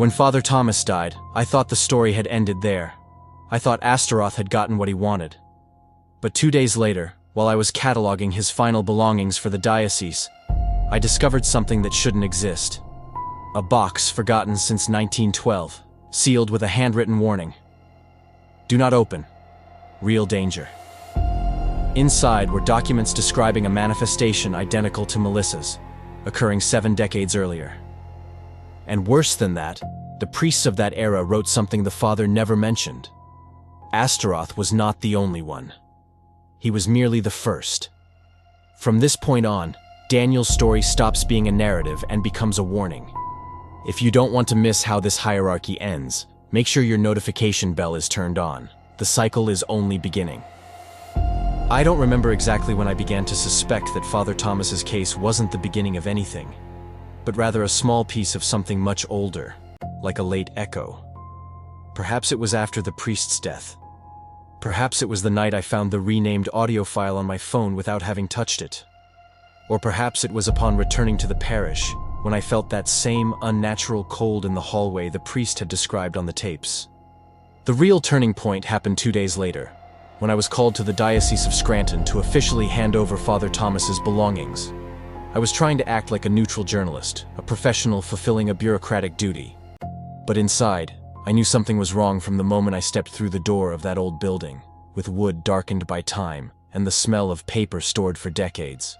When Father Thomas died, I thought the story had ended there. I thought Astaroth had gotten what he wanted. But 2 days later, while I was cataloging his final belongings for the diocese, I discovered something that shouldn't exist. A box forgotten since 1912, sealed with a handwritten warning. Do not open. Real danger. Inside were documents describing a manifestation identical to Melissa's, occurring 7 decades earlier. And worse than that, the priests of that era wrote something the father never mentioned. Astaroth was not the only one. He was merely the first. From this point on, Daniel's story stops being a narrative and becomes a warning. If you don't want to miss how this hierarchy ends, make sure your notification bell is turned on. The cycle is only beginning. I don't remember exactly when I began to suspect that Father Thomas's case wasn't the beginning of anything, but rather a small piece of something much older, like a late echo. Perhaps it was after the priest's death. Perhaps it was the night I found the renamed audio file on my phone without having touched it. Or perhaps it was upon returning to the parish, when I felt that same unnatural cold in the hallway the priest had described on the tapes. The real turning point happened 2 days later, when I was called to the Diocese of Scranton to officially hand over Father Thomas's belongings. I was trying to act like a neutral journalist, a professional fulfilling a bureaucratic duty. But inside, I knew something was wrong from the moment I stepped through the door of that old building, with wood darkened by time and the smell of paper stored for decades.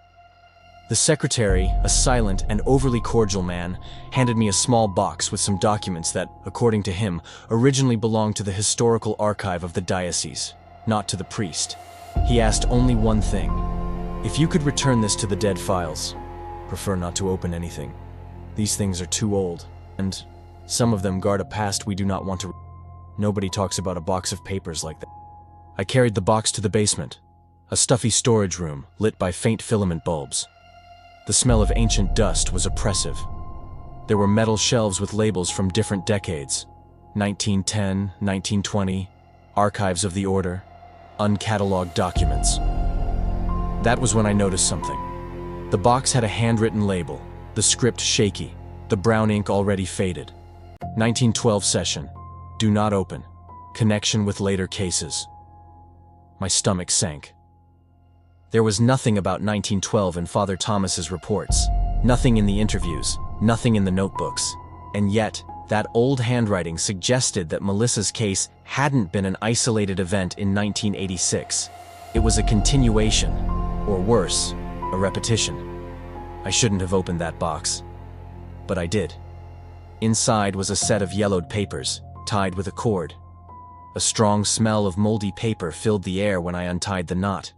The secretary, a silent and overly cordial man, handed me a small box with some documents that, according to him, originally belonged to the historical archive of the diocese, not to the priest. He asked only one thing: if you could return this to the dead files. Prefer not to open anything. These things are too old, and some of them guard a past we do not want to. Nobody talks about a box of papers like that. I carried the box to the basement, a stuffy storage room lit by faint filament bulbs. The smell of ancient dust was oppressive. There were metal shelves with labels from different decades: 1910, 1920, archives of the order, uncatalogued documents. That was when I noticed something. The box had a handwritten label, the script shaky, the brown ink already faded. 1912 session. Do not open. Connection with later cases. My stomach sank. There was nothing about 1912 in Father Thomas's reports, nothing in the interviews, nothing in the notebooks. And yet, that old handwriting suggested that Melissa's case hadn't been an isolated event in 1986. It was a continuation, or worse, a repetition. I shouldn't have opened that box, but I did. Inside was a set of yellowed papers, tied with a cord. A strong smell of moldy paper filled the air when I untied the knot.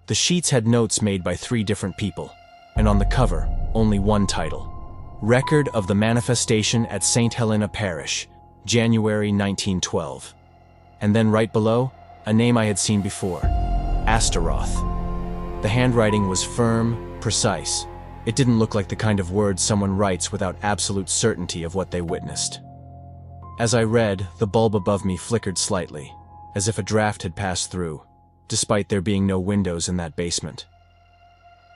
The sheets had notes made by 3 different people, and on the cover, only one title: Record of the Manifestation at St. Helena Parish, January 1912. And then right below, a name I had seen before: Astaroth. The handwriting was firm, precise. It didn't look like the kind of words someone writes without absolute certainty of what they witnessed. As I read, the bulb above me flickered slightly, as if a draft had passed through, despite there being no windows in that basement.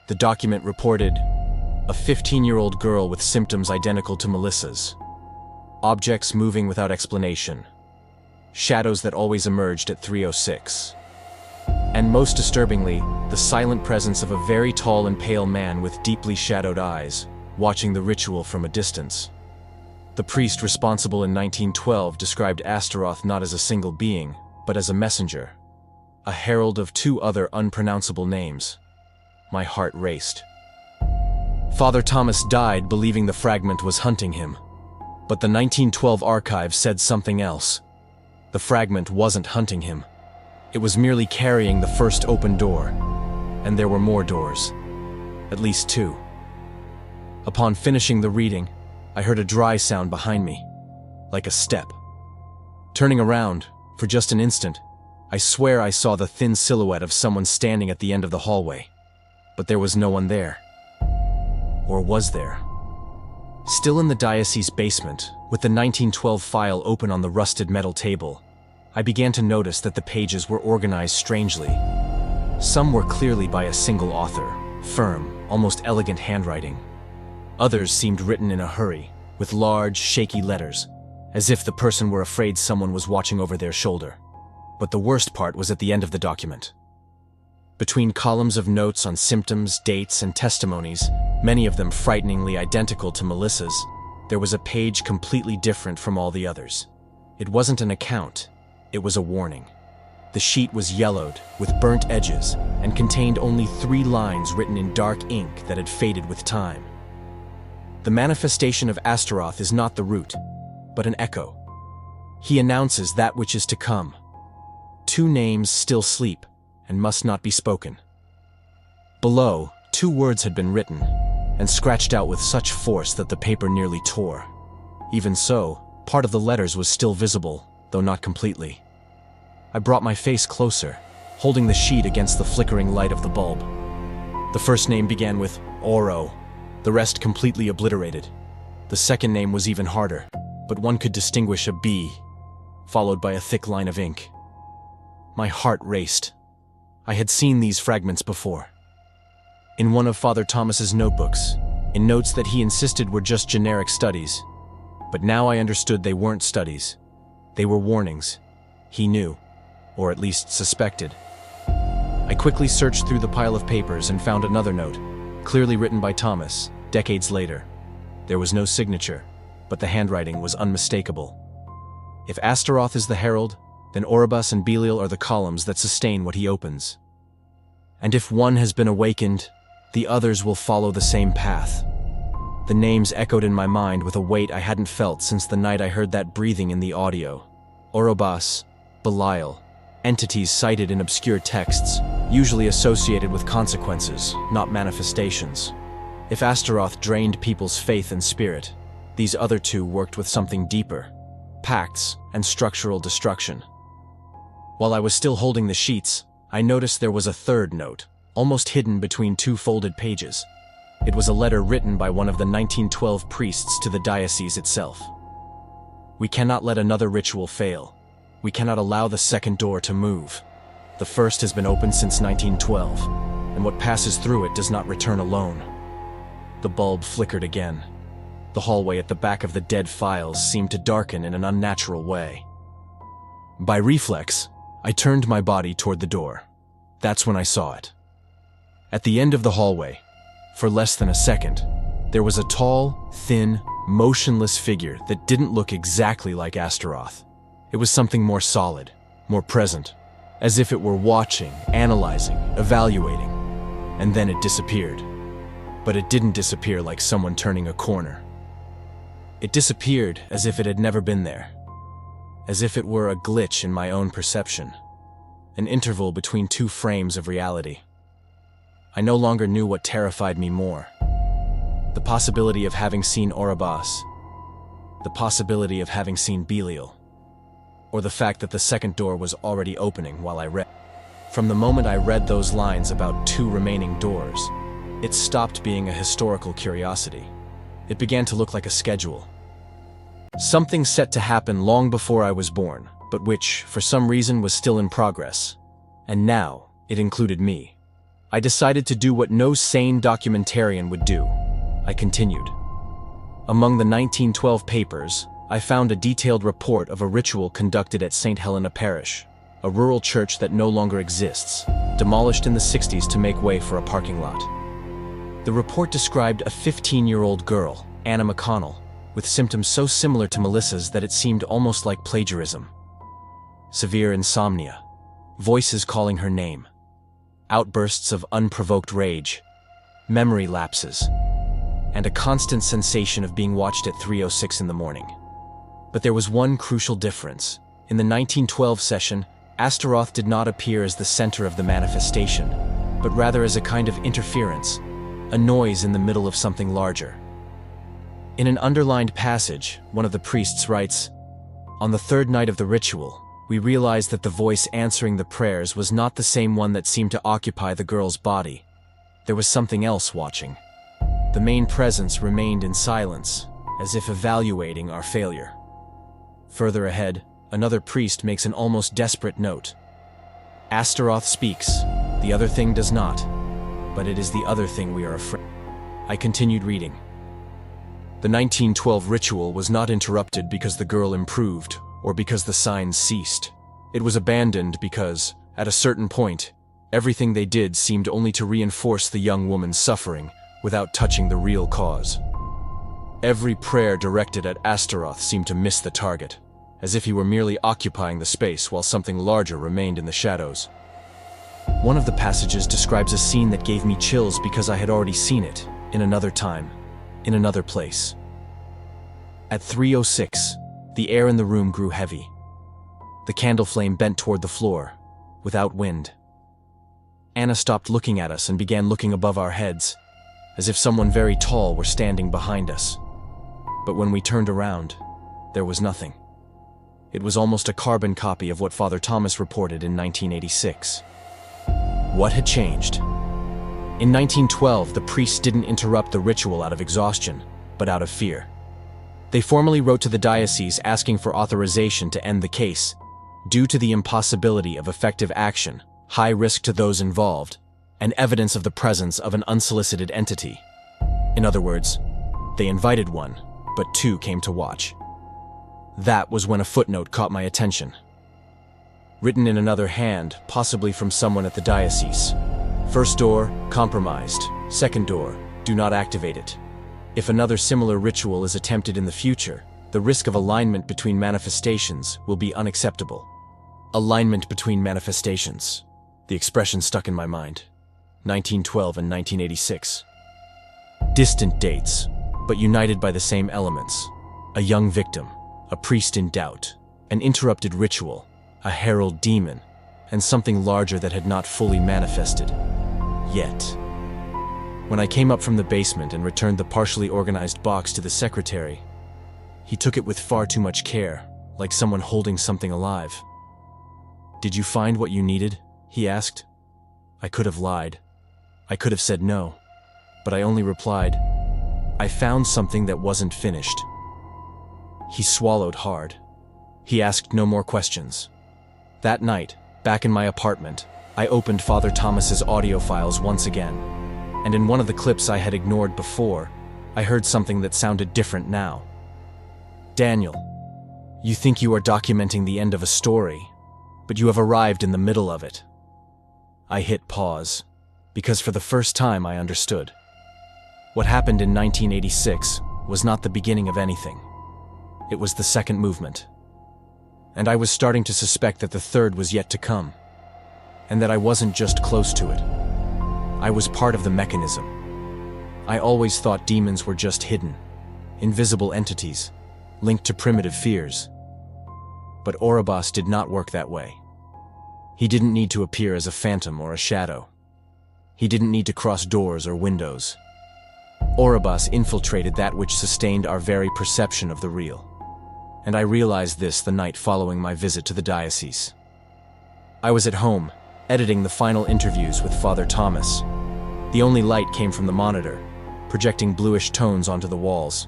The document reported, a 15-year-old girl with symptoms identical to Melissa's. Objects moving without explanation. Shadows that always emerged at 3:06. And most disturbingly, the silent presence of a very tall and pale man with deeply shadowed eyes, watching the ritual from a distance. The priest responsible in 1912 described Astaroth not as a single being, but as a messenger, a herald of 2 other unpronounceable names. My heart raced. Father Thomas died believing the fragment was hunting him, but the 1912 archive said something else. The fragment wasn't hunting him. It was merely carrying the first open door, and there were more doors, at least 2. Upon finishing the reading, I heard a dry sound behind me, like a step. Turning around, for just an instant, I swear I saw the thin silhouette of someone standing at the end of the hallway, but there was no one there. Or was there? Still in the diocese basement, with the 1912 file open on the rusted metal table, I began to notice that the pages were organized strangely. Some were clearly by a single author, firm, almost elegant handwriting. Others seemed written in a hurry, with large, shaky letters, as if the person were afraid someone was watching over their shoulder. But the worst part was at the end of the document. Between columns of notes on symptoms, dates, and testimonies, many of them frighteningly identical to Melissa's, there was a page completely different from all the others. It wasn't an account, it was a warning. The sheet was yellowed, with burnt edges, and contained only 3 lines written in dark ink that had faded with time. The manifestation of Astaroth is not the root, but an echo. He announces that which is to come. 2 names still sleep, and must not be spoken. Below, 2 words had been written, and scratched out with such force that the paper nearly tore. Even so, part of the letters was still visible, though not completely. I brought my face closer, holding the sheet against the flickering light of the bulb. The first name began with Oro, the rest completely obliterated. The second name was even harder, but one could distinguish a B, followed by a thick line of ink. My heart raced. I had seen these fragments before. In one of Father Thomas's notebooks, in notes that he insisted were just generic studies. But now I understood they weren't studies. They were warnings. He knew, or at least suspected. I quickly searched through the pile of papers and found another note, clearly written by Thomas, decades later. There was no signature, but the handwriting was unmistakable. If Astaroth is the herald, then Oribus and Belial are the columns that sustain what he opens. And if one has been awakened, the others will follow the same path. The names echoed in my mind with a weight I hadn't felt since the night I heard that breathing in the audio. Oribus, Belial, entities cited in obscure texts, usually associated with consequences, not manifestations. If Astaroth drained people's faith and spirit, these other 2 worked with something deeper, pacts and structural destruction. While I was still holding the sheets, I noticed there was a third note, almost hidden between 2 folded pages. It was a letter written by one of the 1912 priests to the diocese itself. We cannot let another ritual fail. We cannot allow the second door to move. The first has been open since 1912, and what passes through it does not return alone. The bulb flickered again. The hallway at the back of the dead files seemed to darken in an unnatural way. By reflex, I turned my body toward the door. That's when I saw it. At the end of the hallway, for less than a second, there was a tall, thin, motionless figure that didn't look exactly like Astaroth. It was something more solid, more present, as if it were watching, analyzing, evaluating, and then it disappeared. But it didn't disappear like someone turning a corner. It disappeared as if it had never been there, as if it were a glitch in my own perception, an interval between 2 frames of reality. I no longer knew what terrified me more. The possibility of having seen Oribus, the possibility of having seen Belial, or the fact that the second door was already opening while I read. From the moment I read those lines about 2 remaining doors, it stopped being a historical curiosity. It began to look like a schedule. Something set to happen long before I was born, but which, for some reason, was still in progress. And now, it included me. I decided to do what no sane documentarian would do. I continued. Among the 1912 papers, I found a detailed report of a ritual conducted at St. Helena Parish, a rural church that no longer exists, demolished in the 60s to make way for a parking lot. The report described a 15-year-old girl, Anna McConnell, with symptoms so similar to Melissa's that it seemed almost like plagiarism. Severe insomnia, voices calling her name, outbursts of unprovoked rage, memory lapses, and a constant sensation of being watched at 3:06 in the morning. But there was one crucial difference. In the 1912 session, Astaroth did not appear as the center of the manifestation, but rather as a kind of interference, a noise in the middle of something larger. In an underlined passage, one of the priests writes, "On the 3rd night of the ritual, we realized that the voice answering the prayers was not the same one that seemed to occupy the girl's body. There was something else watching. The main presence remained in silence, as if evaluating our failure." Further ahead, another priest makes an almost desperate note. "Astaroth speaks, the other thing does not, but it is the other thing we are afraid." I continued reading. The 1912 ritual was not interrupted because the girl improved or because the signs ceased. It was abandoned because, at a certain point, everything they did seemed only to reinforce the young woman's suffering without touching the real cause. Every prayer directed at Astaroth seemed to miss the target, as if he were merely occupying the space while something larger remained in the shadows. One of the passages describes a scene that gave me chills because I had already seen it, in another time, in another place. At 3:06, the air in the room grew heavy. The candle flame bent toward the floor, without wind. Anna stopped looking at us and began looking above our heads, as if someone very tall were standing behind us. But when we turned around, there was nothing. It was almost a carbon copy of what Father Thomas reported in 1986. What had changed? In 1912, the priests didn't interrupt the ritual out of exhaustion, but out of fear. They formally wrote to the diocese asking for authorization to end the case, due to the impossibility of effective action, high risk to those involved, and evidence of the presence of an unsolicited entity. In other words, they invited one, but two came to watch. That was when a footnote caught my attention. Written in another hand, possibly from someone at the diocese. First door, compromised. Second door, do not activate it. If another similar ritual is attempted in the future, the risk of alignment between manifestations will be unacceptable. Alignment between manifestations. The expression stuck in my mind. 1912 and 1986. Distant dates, but united by the same elements. A young victim, a priest in doubt, an interrupted ritual, a herald demon, and something larger that had not fully manifested. Yet. When I came up from the basement and returned the partially organized box to the secretary, he took it with far too much care, like someone holding something alive. "Did you find what you needed?" he asked. I could have lied. I could have said no, but I only replied, "I found something that wasn't finished." He swallowed hard. He asked no more questions. That night, back in my apartment, I opened Father Thomas's audio files once again, and in one of the clips I had ignored before, I heard something that sounded different now. "Daniel, you think you are documenting the end of a story, but you have arrived in the middle of it." I hit pause, because for the first time I understood. What happened in 1986 was not the beginning of anything. It was the second movement. And I was starting to suspect that the third was yet to come, and that I wasn't just close to it. I was part of the mechanism. I always thought demons were just hidden, invisible entities, linked to primitive fears. But Orobas did not work that way. He didn't need to appear as a phantom or a shadow. He didn't need to cross doors or windows. Orobas infiltrated that which sustained our very perception of the real. And I realized this the night following my visit to the diocese. I was at home, editing the final interviews with Father Thomas. The only light came from the monitor, projecting bluish tones onto the walls.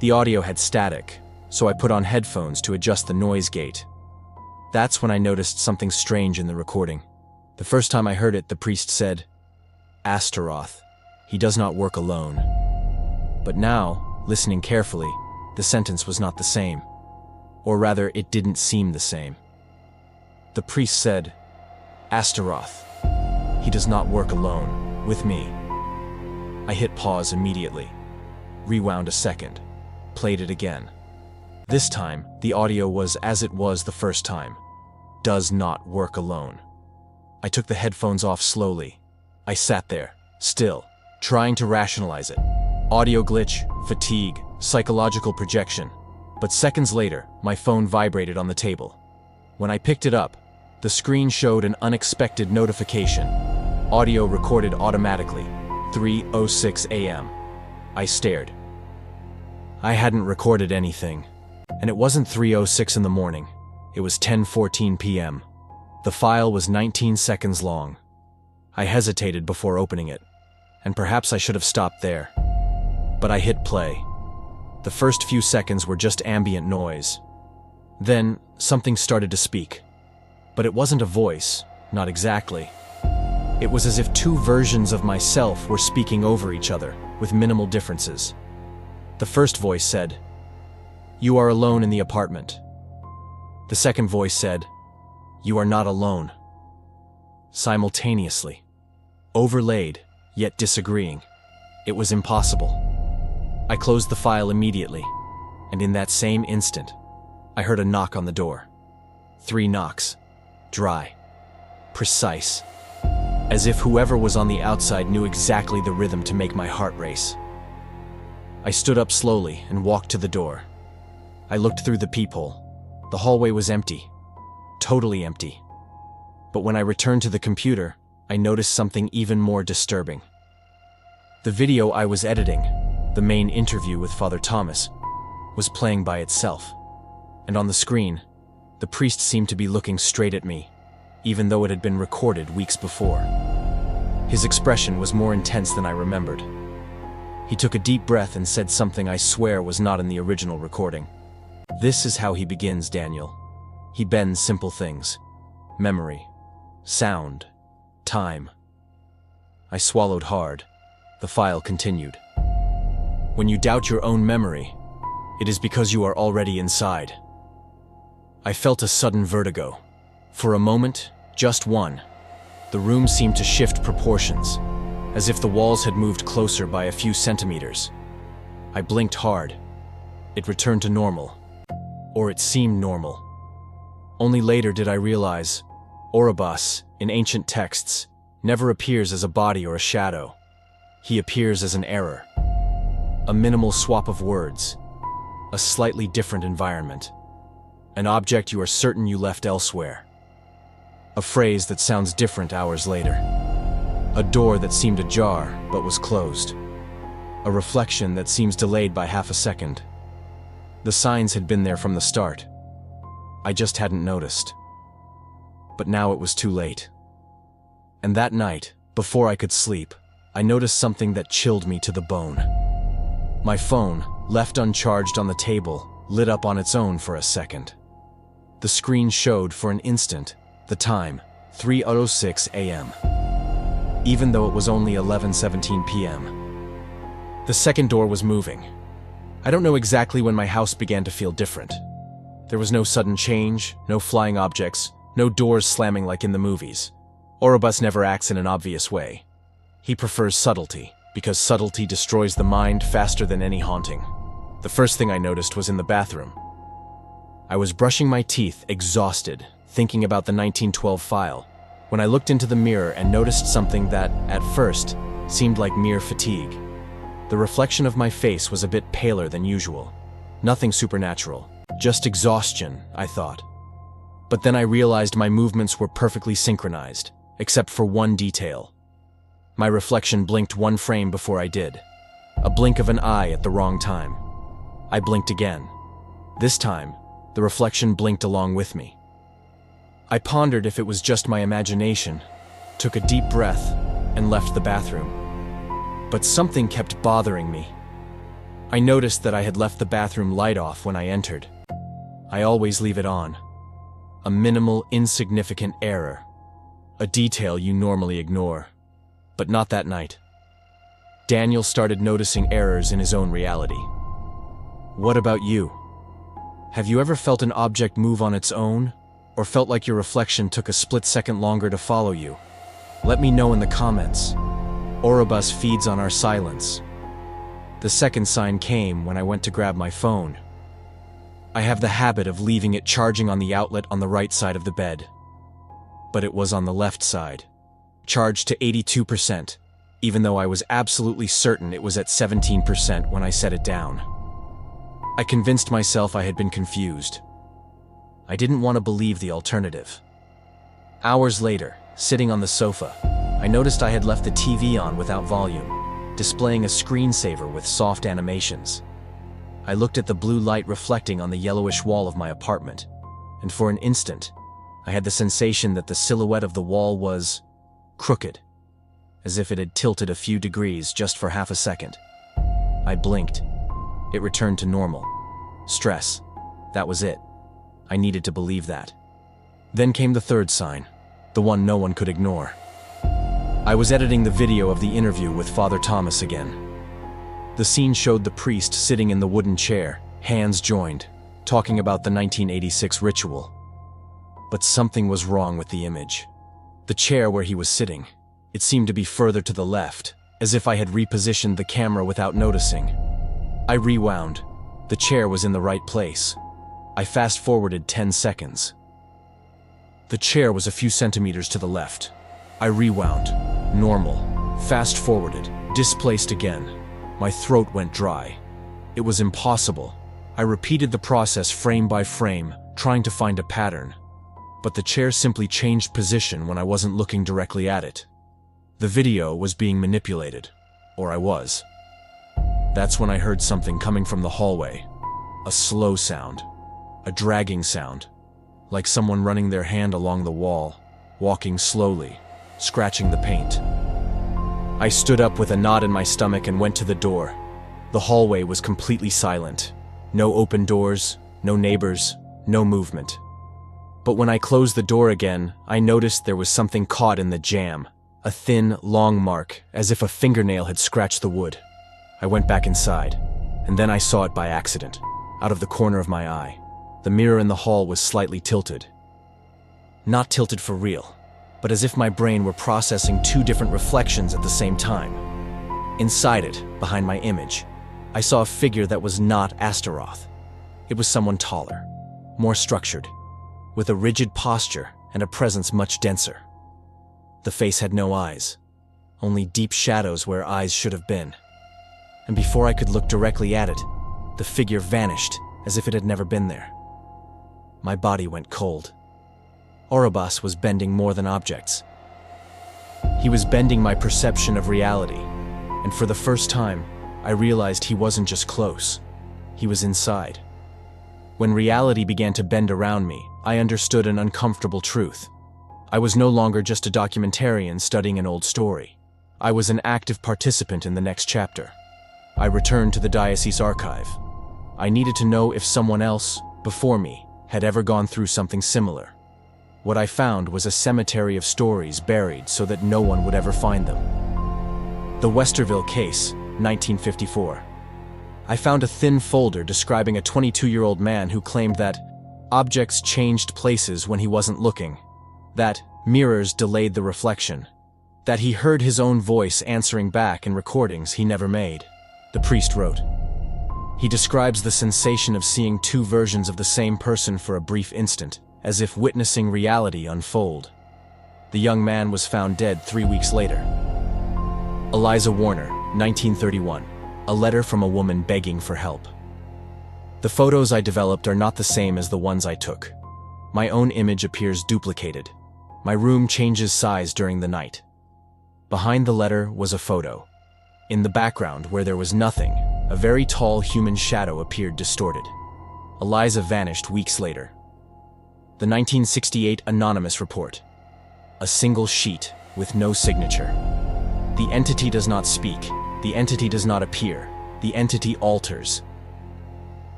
The audio had static, so I put on headphones to adjust the noise gate. That's when I noticed something strange in the recording. The first time I heard it, the priest said, "Astaroth, he does not work alone." But now, listening carefully, the sentence was not the same. Or rather, it didn't seem the same. The priest said, "Astaroth, he does not work alone, with me." I hit pause immediately, rewound a second, played it again. This time, the audio was as it was the first time. Does not work alone. I took the headphones off slowly. I sat there, still, trying to rationalize it. Audio glitch, fatigue, psychological projection. But seconds later, my phone vibrated on the table. When I picked it up, the screen showed an unexpected notification. Audio recorded automatically, 3:06 a.m. I stared. I hadn't recorded anything. And it wasn't 3:06 in the morning. It was 10:14 p.m. The file was 19 seconds long. I hesitated before opening it, and perhaps I should have stopped there. But I hit play. The first few seconds were just ambient noise. Then, something started to speak. But it wasn't a voice, not exactly. It was as if two versions of myself were speaking over each other, with minimal differences. The first voice said, "You are alone in the apartment." The second voice said, "You are not alone." Simultaneously. Overlaid, yet disagreeing. It was impossible. I closed the file immediately, and in that same instant, I heard a knock on the door. 3 knocks. Dry. Precise. As if whoever was on the outside knew exactly the rhythm to make my heart race. I stood up slowly and walked to the door. I looked through the peephole. The hallway was empty. Totally empty. But when I returned to the computer, I noticed something even more disturbing. The video I was editing, the main interview with Father Thomas, was playing by itself. And on the screen, the priest seemed to be looking straight at me, even though it had been recorded weeks before. His expression was more intense than I remembered. He took a deep breath and said something I swear was not in the original recording. "This is how he begins, Daniel. He bends simple things. Memory. Sound. Time." I swallowed hard. The file continued. "When you doubt your own memory, it is because you are already inside." I felt a sudden vertigo. For a moment, just one, the room seemed to shift proportions, as if the walls had moved closer by a few centimeters. I blinked hard. It returned to normal. Or it seemed normal. Only later did I realize, Oribus, in ancient texts, never appears as a body or a shadow. He appears as an error. A minimal swap of words. A slightly different environment. An object you are certain you left elsewhere. A phrase that sounds different hours later. A door that seemed ajar but was closed. A reflection that seems delayed by half a second. The signs had been there from the start. I just hadn't noticed. But now it was too late. And that night, before I could sleep, I noticed something that chilled me to the bone. My phone, left uncharged on the table, lit up on its own for a second. The screen showed for an instant the time, 3:06 a.m. Even though it was only 11:17 p.m. The second door was moving. I don't know exactly when my house began to feel different. There was no sudden change, no flying objects, no doors slamming like in the movies. Oribus never acts in an obvious way. He prefers subtlety, because subtlety destroys the mind faster than any haunting. The first thing I noticed was in the bathroom. I was brushing my teeth, exhausted, thinking about the 1912 file, when I looked into the mirror and noticed something that, at first, seemed like mere fatigue. The reflection of my face was a bit paler than usual. Nothing supernatural, just exhaustion, I thought. But then I realized my movements were perfectly synchronized, except for one detail. My reflection blinked one frame before I did. A blink of an eye at the wrong time. I blinked again. This time, the reflection blinked along with me. I pondered if it was just my imagination, took a deep breath, and left the bathroom. But something kept bothering me. I noticed that I had left the bathroom light off when I entered. I always leave it on. A minimal, insignificant error. A detail you normally ignore. But not that night. Daniel started noticing errors in his own reality. What about you? Have you ever felt an object move on its own, or felt like your reflection took a split second longer to follow you? Let me know in the comments. Oribus feeds on our silence. The second sign came when I went to grab my phone. I have the habit of leaving it charging on the outlet on the right side of the bed. But it was on the left side, charged to 82%, even though I was absolutely certain it was at 17% when I set it down. I convinced myself I had been confused. I didn't want to believe the alternative. Hours later, sitting on the sofa, I noticed I had left the TV on without volume, displaying a screensaver with soft animations. I looked at the blue light reflecting on the yellowish wall of my apartment, and for an instant, I had the sensation that the silhouette of the wall was crooked, as if it had tilted a few degrees just for half a second. I blinked. It returned to normal. Stress. That was it. I needed to believe that. Then came the third sign, the one no one could ignore. I was editing the video of the interview with Father Thomas again. The scene showed the priest sitting in the wooden chair, hands joined, talking about the 1986 ritual. But something was wrong with the image. The chair where he was sitting, it seemed to be further to the left, as if I had repositioned the camera without noticing. I rewound. The chair was in the right place. I fast-forwarded 10 seconds. The chair was a few centimeters to the left. I rewound. Normal. Fast-forwarded. Displaced again. My throat went dry. It was impossible. I repeated the process frame by frame, trying to find a pattern. But the chair simply changed position when I wasn't looking directly at it. The video was being manipulated. Or I was. That's when I heard something coming from the hallway. A slow sound. A dragging sound. Like someone running their hand along the wall, walking slowly, scratching the paint. I stood up with a knot in my stomach and went to the door. The hallway was completely silent. No open doors, no neighbors, no movement. But when I closed the door again, I noticed there was something caught in the jamb. A thin, long mark, as if a fingernail had scratched the wood. I went back inside, and then I saw it by accident, out of the corner of my eye. The mirror in the hall was slightly tilted. Not tilted for real, but as if my brain were processing two different reflections at the same time. Inside it, behind my image, I saw a figure that was not Astaroth. It was someone taller, more structured, with a rigid posture and a presence much denser. The face had no eyes, only deep shadows where eyes should have been. And before I could look directly at it, the figure vanished as if it had never been there. My body went cold. Orobas was bending more than objects. He was bending my perception of reality, and for the first time, I realized he wasn't just close, he was inside. When reality began to bend around me, I understood an uncomfortable truth. I was no longer just a documentarian studying an old story. I was an active participant in the next chapter. I returned to the Diocese archive. I needed to know if someone else, before me, had ever gone through something similar. What I found was a cemetery of stories buried so that no one would ever find them. The Westerville case, 1954. I found a thin folder describing a 22-year-old man who claimed that objects changed places when he wasn't looking, that mirrors delayed the reflection, that he heard his own voice answering back in recordings he never made. The priest wrote. He describes the sensation of seeing two versions of the same person for a brief instant, as if witnessing reality unfold. The young man was found dead 3 weeks later. Eliza Warner, 1931. A letter from a woman begging for help. The photos I developed are not the same as the ones I took. My own image appears duplicated. My room changes size during the night. Behind the letter was a photo. In the background, where there was nothing, a very tall human shadow appeared distorted. Eliza vanished weeks later. The 1968 anonymous report. A single sheet with no signature. The entity does not speak. The entity does not appear. The entity alters.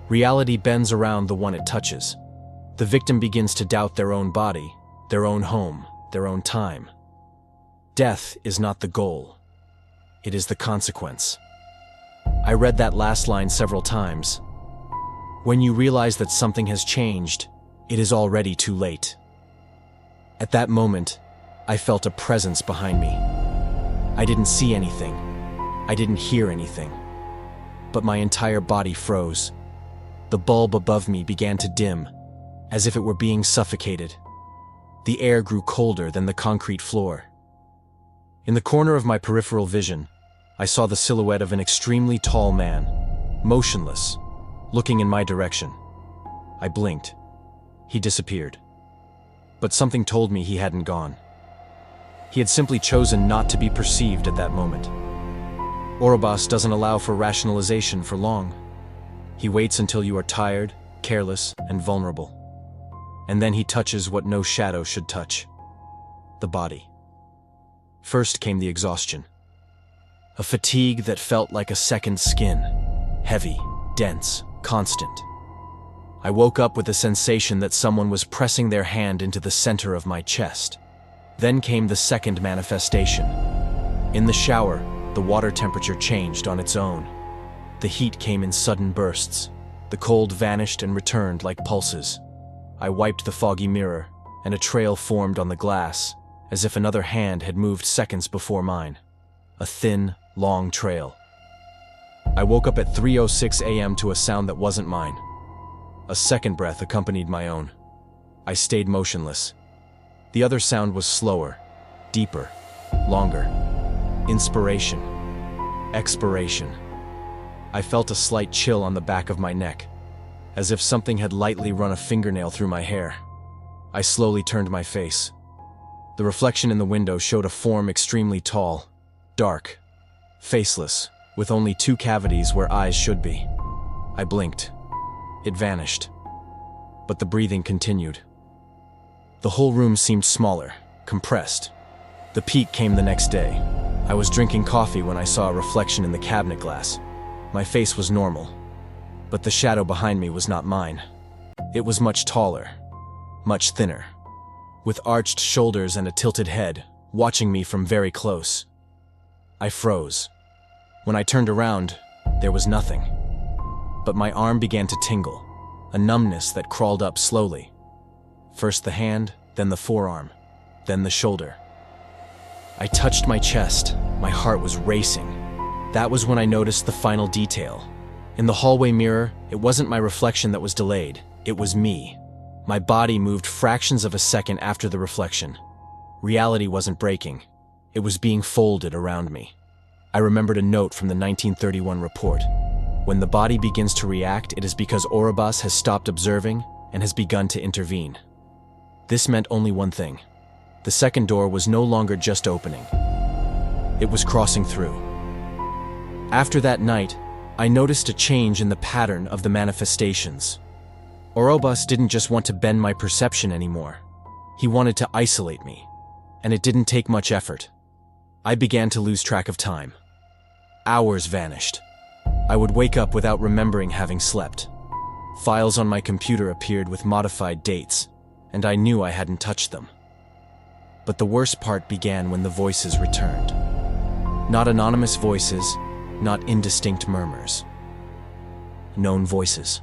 Reality bends around the one it touches. The victim begins to doubt their own body, their own home, their own time. Death is not the goal. It is the consequence. I read that last line several times. When you realize that something has changed, it is already too late. At that moment, I felt a presence behind me. I didn't see anything. I didn't hear anything. But my entire body froze. The bulb above me began to dim, as if it were being suffocated. The air grew colder than the concrete floor. In the corner of my peripheral vision, I saw the silhouette of an extremely tall man, motionless, looking in my direction. I blinked. He disappeared. But something told me he hadn't gone. He had simply chosen not to be perceived at that moment. Orobas doesn't allow for rationalization for long. He waits until you are tired, careless, and vulnerable. And then he touches what no shadow should touch: the body. First came the exhaustion. A fatigue that felt like a second skin. Heavy, dense, constant. I woke up with a sensation that someone was pressing their hand into the center of my chest. Then came the second manifestation. In the shower, the water temperature changed on its own. The heat came in sudden bursts. The cold vanished and returned like pulses. I wiped the foggy mirror, and a trail formed on the glass, as if another hand had moved seconds before mine. A thin, long trail. I woke up at 3:06 a.m. to a sound that wasn't mine. A second breath accompanied my own. I stayed motionless. The other sound was slower, deeper, longer. Inspiration. Expiration. I felt a slight chill on the back of my neck, as if something had lightly run a fingernail through my hair. I slowly turned my face. The reflection in the window showed a form extremely tall, dark, faceless, with only 2 cavities where eyes should be. I blinked. It vanished. But the breathing continued. The whole room seemed smaller, compressed. The peak came the next day. I was drinking coffee when I saw a reflection in the cabinet glass. My face was normal, but the shadow behind me was not mine. It was much taller, much thinner, with arched shoulders and a tilted head, watching me from very close. I froze. When I turned around, there was nothing. But my arm began to tingle, a numbness that crawled up slowly. First the hand, then the forearm, then the shoulder. I touched my chest. My heart was racing. That was when I noticed the final detail. In the hallway mirror, it wasn't my reflection that was delayed. It was me. My body moved fractions of a second after the reflection. Reality wasn't breaking. It was being folded around me. I remembered a note from the 1931 report. When the body begins to react, it is because Orobas has stopped observing and has begun to intervene. This meant only one thing. The second door was no longer just opening. It was crossing through. After that night, I noticed a change in the pattern of the manifestations. Orobas didn't just want to bend my perception anymore. He wanted to isolate me, and it didn't take much effort. I began to lose track of time. Hours vanished. I would wake up without remembering having slept. Files on my computer appeared with modified dates, and I knew I hadn't touched them. But the worst part began when the voices returned. Not anonymous voices, not indistinct murmurs. Known voices.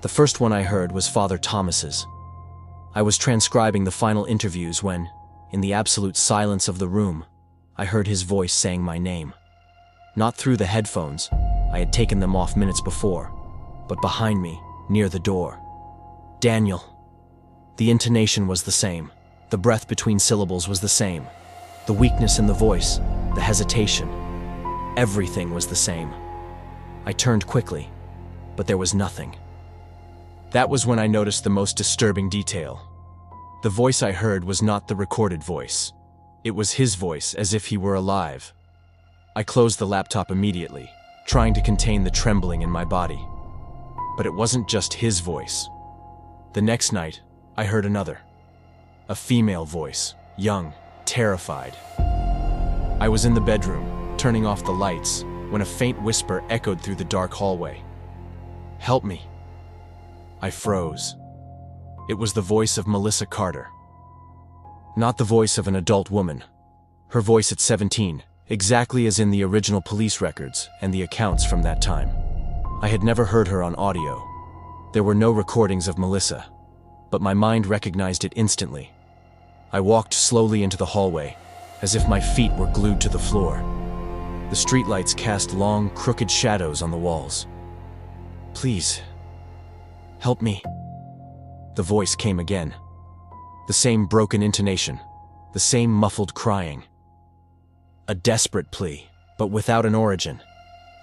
The first one I heard was Father Thomas's. I was transcribing the final interviews when, in the absolute silence of the room, I heard his voice saying my name. Not through the headphones, I had taken them off minutes before, but behind me, near the door. Daniel. The intonation was the same. The breath between syllables was the same. The weakness in the voice, the hesitation. Everything was the same. I turned quickly, but there was nothing. That was when I noticed the most disturbing detail. The voice I heard was not the recorded voice. It was his voice, as if he were alive. I closed the laptop immediately, trying to contain the trembling in my body. But it wasn't just his voice. The next night, I heard another. A female voice, young, terrified. I was in the bedroom, turning off the lights, when a faint whisper echoed through the dark hallway. "Help me." I froze. It was the voice of Melissa Carter. Not the voice of an adult woman. Her voice at 17, exactly as in the original police records and the accounts from that time. I had never heard her on audio. There were no recordings of Melissa, but my mind recognized it instantly. I walked slowly into the hallway, as if my feet were glued to the floor. The streetlights cast long, crooked shadows on the walls. "Please, help me." The voice came again. The same broken intonation, the same muffled crying. A desperate plea, but without an origin.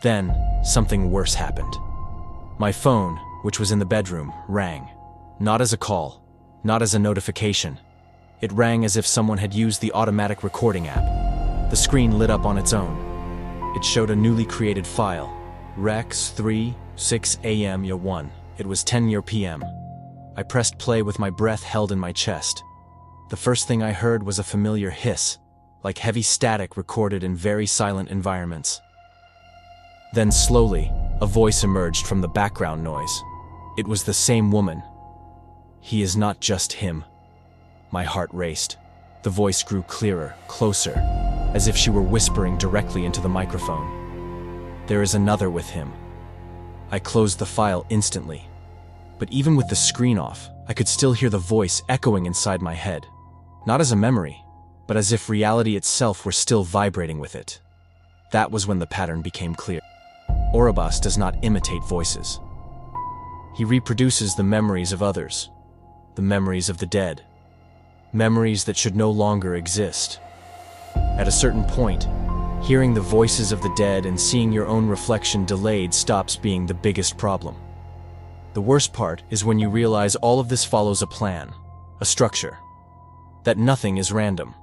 Then, something worse happened. My phone, which was in the bedroom, rang. Not as a call, not as a notification. It rang as if someone had used the automatic recording app. The screen lit up on its own. It showed a newly created file. Rex 3:6 a.m. ya 1. It was 10 p.m. I pressed play with my breath held in my chest. The first thing I heard was a familiar hiss, like heavy static recorded in very silent environments. Then slowly, a voice emerged from the background noise. It was the same woman. "He is not just him." My heart raced. The voice grew clearer, closer, as if she were whispering directly into the microphone. There is another with him. I closed the file instantly. But even with the screen off, I could still hear the voice echoing inside my head. Not as a memory, but as if reality itself were still vibrating with it. That was when the pattern became clear. Orobas does not imitate voices. He reproduces the memories of others, the memories of the dead, memories that should no longer exist. At a certain point, hearing the voices of the dead and seeing your own reflection delayed stops being the biggest problem. The worst part is when you realize all of this follows a plan, a structure, that nothing is random.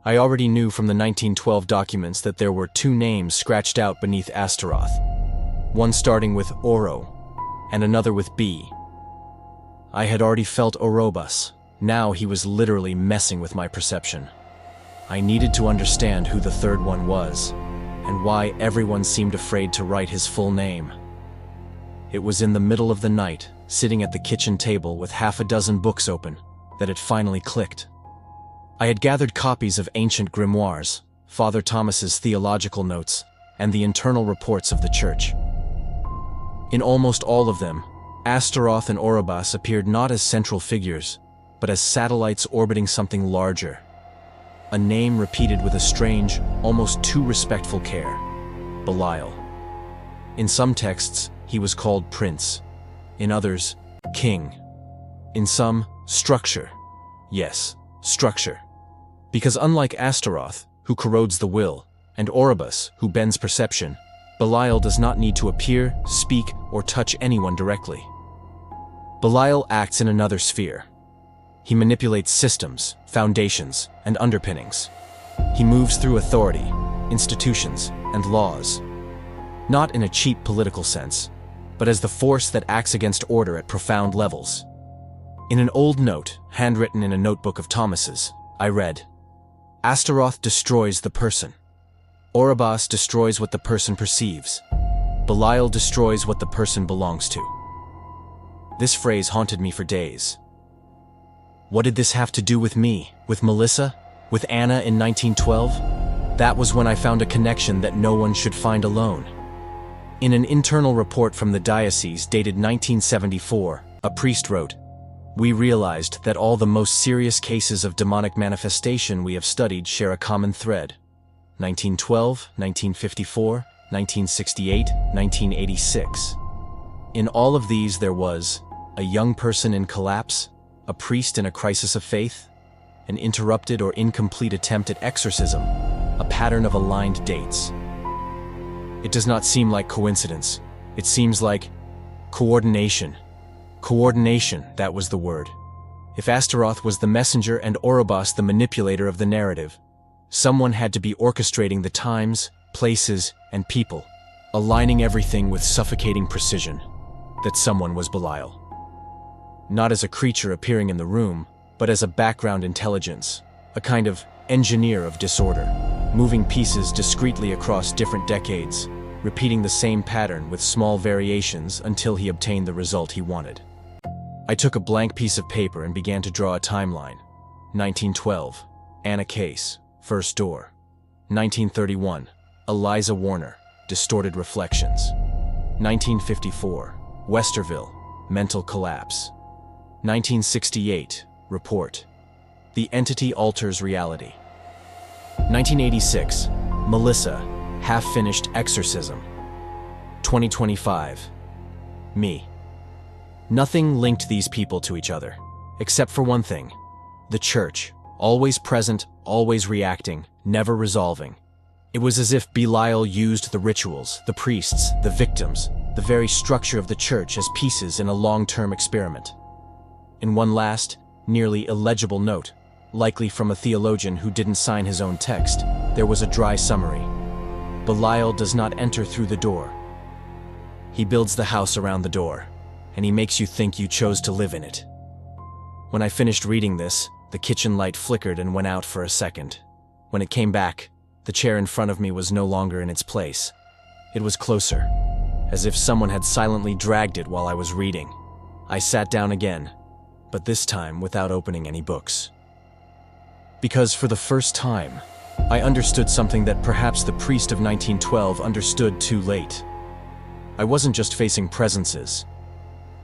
I already knew from the 1912 documents that there were 2 names scratched out beneath Astaroth, one starting with Oro and another with B. I had already felt Orobas. Now he was literally messing with my perception. I needed to understand who the third one was, and why everyone seemed afraid to write his full name. It was in the middle of the night, sitting at the kitchen table with half a dozen books open, that it finally clicked. I had gathered copies of ancient grimoires, Father Thomas's theological notes, and the internal reports of the church. In almost all of them, Astaroth and Orobas appeared not as central figures, but as satellites orbiting something larger. A name repeated with a strange, almost too respectful care: Belial. In some texts, he was called Prince. In others, King. In some, Structure. Yes, Structure. Because unlike Astaroth, who corrodes the will, and Orobas, who bends perception, Belial does not need to appear, speak, or touch anyone directly. Belial acts in another sphere. He manipulates systems, foundations, and underpinnings. He moves through authority, institutions, and laws. Not in a cheap political sense, but as the force that acts against order at profound levels. In an old note, handwritten in a notebook of Thomas's, I read, "Astaroth destroys the person. Orobas destroys what the person perceives. Belial destroys what the person belongs to." This phrase haunted me for days. What did this have to do with me, with Melissa, with Anna in 1912? That was when I found a connection that no one should find alone. In an internal report from the Diocese dated 1974, a priest wrote, "We realized that all the most serious cases of demonic manifestation we have studied share a common thread. 1912, 1954, 1968, 1986. In all of these there was a young person in collapse, a priest in a crisis of faith, an interrupted or incomplete attempt at exorcism, a pattern of aligned dates." It does not seem like coincidence. It seems like coordination. Coordination, that was the word. If Astaroth was the messenger and Orobas the manipulator of the narrative, someone had to be orchestrating the times, places, and people, aligning everything with suffocating precision. That someone was Belial. Not as a creature appearing in the room, but as a background intelligence, a kind of engineer of disorder, moving pieces discreetly across different decades, repeating the same pattern with small variations until he obtained the result he wanted. I took a blank piece of paper and began to draw a timeline. 1912, Anna Case, First Door. 1931, Eliza Warner, Distorted Reflections. 1954, Westerville, Mental Collapse. 1968, Report. The Entity Alters Reality. 1986, Melissa, Half-Finished Exorcism. 2025, me. Nothing linked these people to each other, except for one thing: the church, always present, always reacting, never resolving. It was as if Belial used the rituals, the priests, the victims, the very structure of the church as pieces in a long-term experiment. In one last, nearly illegible note, likely from a theologian who didn't sign his own text, there was a dry summary. Belial does not enter through the door. He builds the house around the door, and he makes you think you chose to live in it. When I finished reading this, the kitchen light flickered and went out for a second. When it came back, the chair in front of me was no longer in its place. It was closer, as if someone had silently dragged it while I was reading. I sat down again, but this time without opening any books. Because for the first time, I understood something that perhaps the priest of 1912 understood too late. I wasn't just facing presences.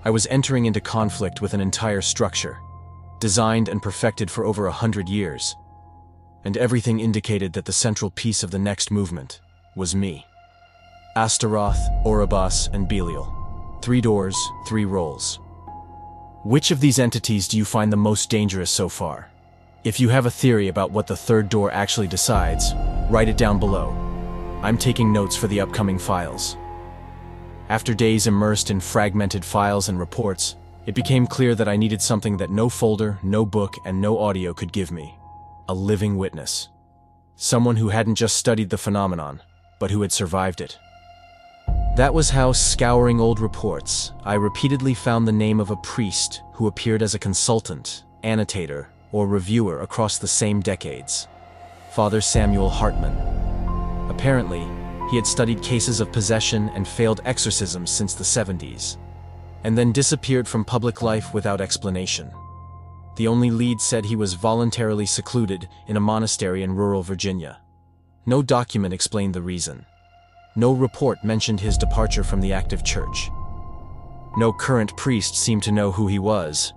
I was entering into conflict with an entire structure, designed and perfected for over 100 years. And everything indicated that the central piece of the next movement was me. Astaroth, Oribos, and Belial. 3 doors, 3 roles. Which of these entities do you find the most dangerous so far? If you have a theory about what the 3rd door actually decides, write it down below. I'm taking notes for the upcoming files. After days immersed in fragmented files and reports, it became clear that I needed something that no folder, no book, and no audio could give me. A living witness. Someone who hadn't just studied the phenomenon, but who had survived it. That was how, scouring old reports, I repeatedly found the name of a priest who appeared as a consultant, annotator, or reviewer across the same decades. Father Samuel Hartman. Apparently, he had studied cases of possession and failed exorcisms since the 70s, and then disappeared from public life without explanation. The only lead said he was voluntarily secluded in a monastery in rural Virginia. No document explained the reason. No report mentioned his departure from the active church. No current priest seemed to know who he was.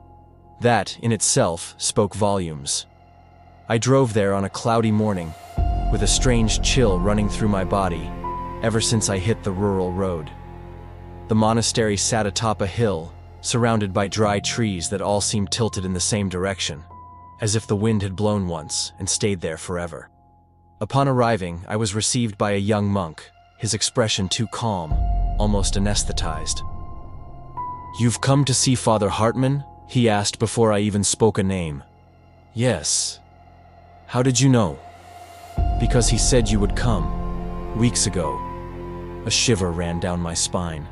That, in itself, spoke volumes. I drove there on a cloudy morning, with a strange chill running through my body, ever since I hit the rural road. The monastery sat atop a hill, surrounded by dry trees that all seemed tilted in the same direction, as if the wind had blown once and stayed there forever. Upon arriving, I was received by a young monk, his expression too calm, almost anesthetized. "You've come to see Father Hartman?" he asked before I even spoke a name. "Yes." "How did you know?" "Because he said you would come, weeks ago." A shiver ran down my spine.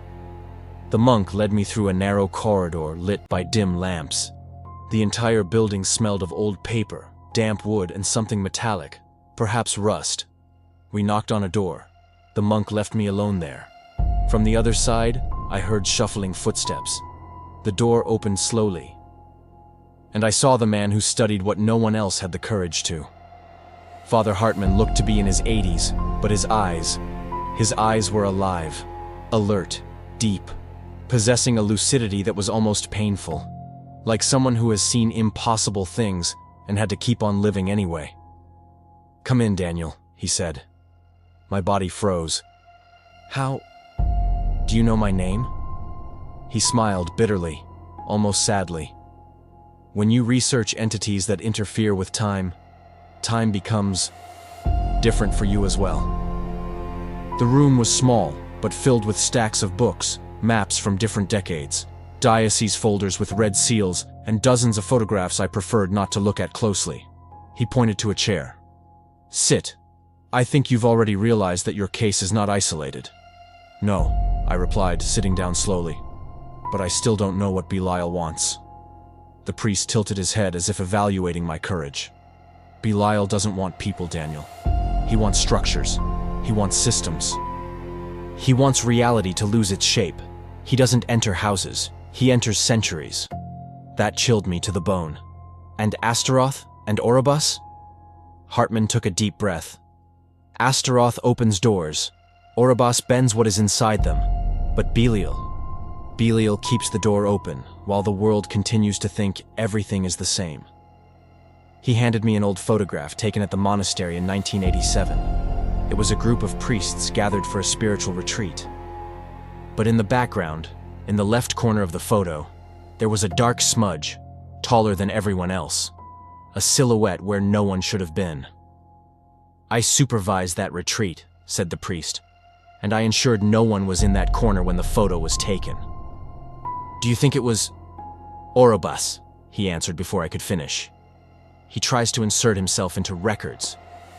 The monk led me through a narrow corridor lit by dim lamps. The entire building smelled of old paper, damp wood, and something metallic, perhaps rust. We knocked on a door. The monk left me alone there. From the other side, I heard shuffling footsteps. The door opened slowly, and I saw the man who studied what no one else had the courage to. Father Hartman looked to be in his 80s, but his eyes were alive, alert, deep, possessing a lucidity that was almost painful, like someone who has seen impossible things and had to keep on living anyway. "Come in, Daniel," he said. My body froze. "How? Do you know my name?" He smiled bitterly, almost sadly. When you research entities that interfere with time, time becomes different for you as well. The room was small, but filled with stacks of books, maps from different decades, diocese folders with red seals, and dozens of photographs I preferred not to look at closely. He pointed to a chair. "Sit. I think you've already realized that your case is not isolated." "No," I replied, sitting down slowly. "But I still don't know what Belial wants." The priest tilted his head as if evaluating my courage. "Belial doesn't want people, Daniel. He wants structures. He wants systems. He wants reality to lose its shape. He doesn't enter houses. He enters centuries." That chilled me to the bone. "And Astaroth and Oribos?" Hartman took a deep breath. "Astaroth opens doors. Oribos bends what is inside them. But Belial keeps the door open, while the world continues to think everything is the same." He handed me an old photograph taken at the monastery in 1987. It was a group of priests gathered for a spiritual retreat. But in the background, in the left corner of the photo, there was a dark smudge, taller than everyone else. A silhouette where no one should have been. "I supervised that retreat," said the priest, "and I ensured no one was in that corner when the photo was taken." "Do you think it was Oribos?" he answered before I could finish. "He tries to insert himself into records,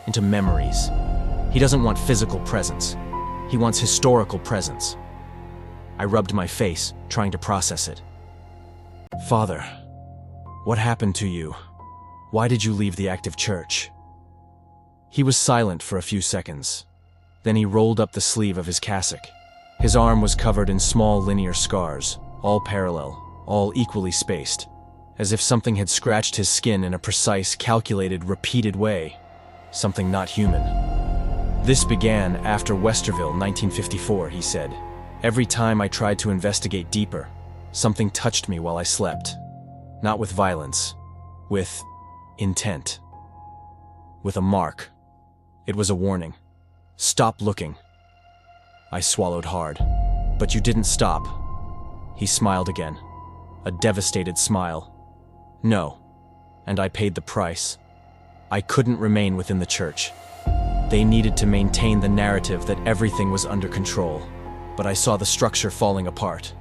into memories. He doesn't want physical presence. He wants historical presence." I rubbed my face, trying to process it. "Father, what happened to you? Why did you leave the active church?" He was silent for a few seconds. Then he rolled up the sleeve of his cassock. His arm was covered in small linear scars, all parallel, all equally spaced, as if something had scratched his skin in a precise, calculated, repeated way. something not human. This began after Westerville, 1954, he said. Every time I tried to investigate deeper, something touched me while I slept. Not with violence, with intent. With a mark. It was a warning. Stop looking. I swallowed hard. But you didn't stop. He smiled again. A devastated smile. No. And I paid the price. I couldn't remain within the church. They needed to maintain the narrative that everything was under control. But I saw the structure falling apart.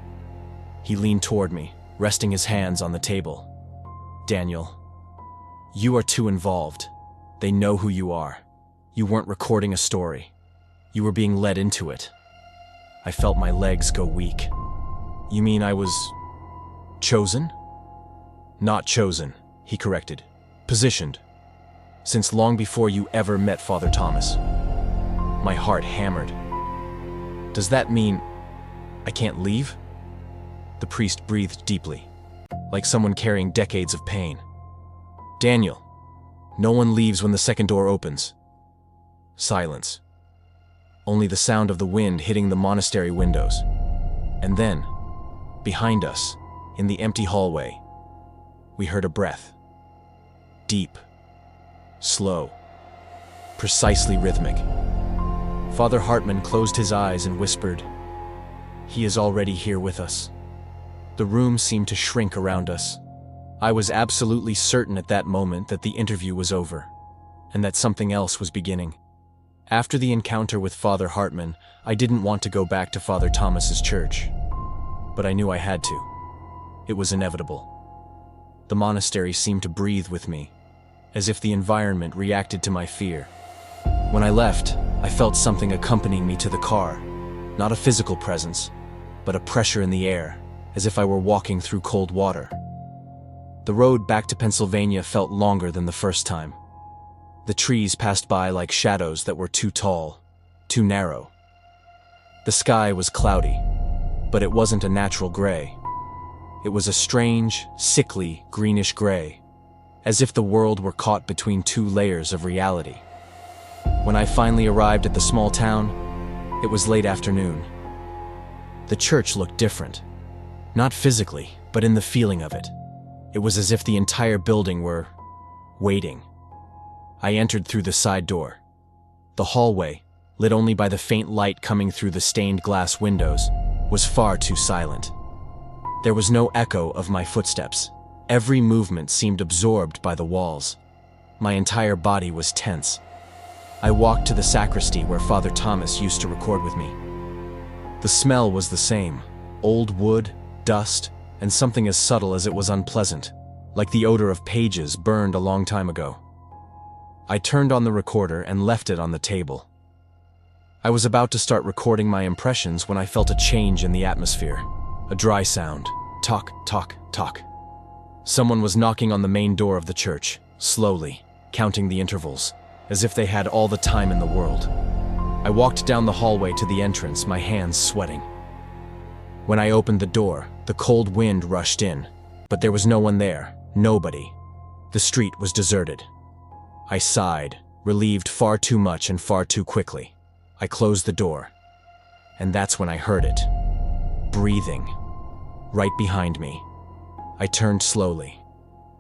He leaned toward me, resting his hands on the table. Daniel, you are too involved. They know who you are. You weren't recording a story. You were being led into it. I felt my legs go weak. You mean I was chosen? Not chosen, he corrected. Positioned. Since long before you ever met Father Thomas. My heart hammered. Does that mean I can't leave? The priest breathed deeply, like someone carrying decades of pain. Daniel, no one leaves when the second door opens. Silence. Only the sound of the wind hitting the monastery windows. And then, behind us, in the empty hallway, we heard a breath. Deep. Slow. Precisely rhythmic. Father Hartman closed his eyes and whispered, "He is already here with us." The room seemed to shrink around us. I was absolutely certain at that moment that the interview was over, and that something else was beginning. After the encounter with Father Hartman, I didn't want to go back to Father Thomas's church. But I knew I had to. It was inevitable. The monastery seemed to breathe with me, as if the environment reacted to my fear. When I left, I felt something accompanying me to the car. Not a physical presence, but a pressure in the air, as if I were walking through cold water. The road back to Pennsylvania felt longer than the first time. The trees passed by like shadows that were too tall, too narrow. The sky was cloudy, but it wasn't a natural gray. It was a strange, sickly, greenish gray, as if the world were caught between two layers of reality. When I finally arrived at the small town, it was late afternoon. The church looked different. Not physically, but in the feeling of it. It was as if the entire building were waiting. I entered through the side door. The hallway, lit only by the faint light coming through the stained glass windows, was far too silent. There was no echo of my footsteps. Every movement seemed absorbed by the walls. My entire body was tense. I walked to the sacristy where Father Thomas used to record with me. The smell was the same. Old wood, dust, and something as subtle as it was unpleasant, like the odor of pages burned a long time ago. I turned on the recorder and left it on the table. I was about to start recording my impressions when I felt a change in the atmosphere. A dry sound. Tock, tock, tock. Someone was knocking on the main door of the church, slowly, counting the intervals, as if they had all the time in the world. I walked down the hallway to the entrance, my hands sweating. When I opened the door, the cold wind rushed in, but there was no one there, nobody. The street was deserted. I sighed, relieved far too much and far too quickly. I closed the door, and that's when I heard it. Breathing. Right behind me. I turned slowly.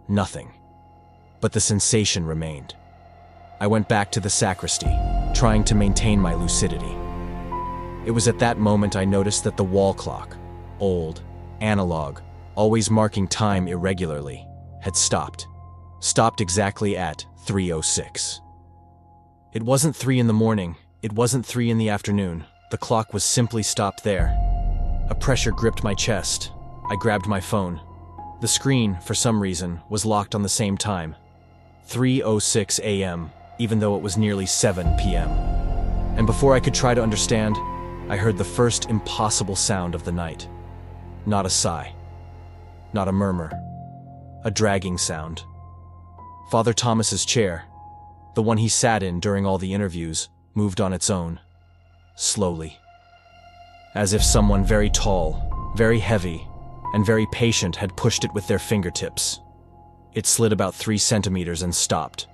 Nothing. But the sensation remained. I went back to the sacristy, trying to maintain my lucidity. It was at that moment I noticed that the wall clock, old, analog, always marking time irregularly, had stopped. Stopped exactly at 3:06. It wasn't 3 in the morning, it wasn't 3 in the afternoon. The clock was simply stopped there. A pressure gripped my chest. I grabbed my phone. The screen, for some reason, was locked on the same time. 3:06 a.m., even though it was nearly 7 p.m. And before I could try to understand, I heard the first impossible sound of the night. Not a sigh. Not a murmur. A dragging sound. Father Thomas's chair, the one he sat in during all the interviews, moved on its own. Slowly. As if someone very tall, very heavy, and very patient had pushed it with their fingertips. It slid about 3 centimeters and stopped.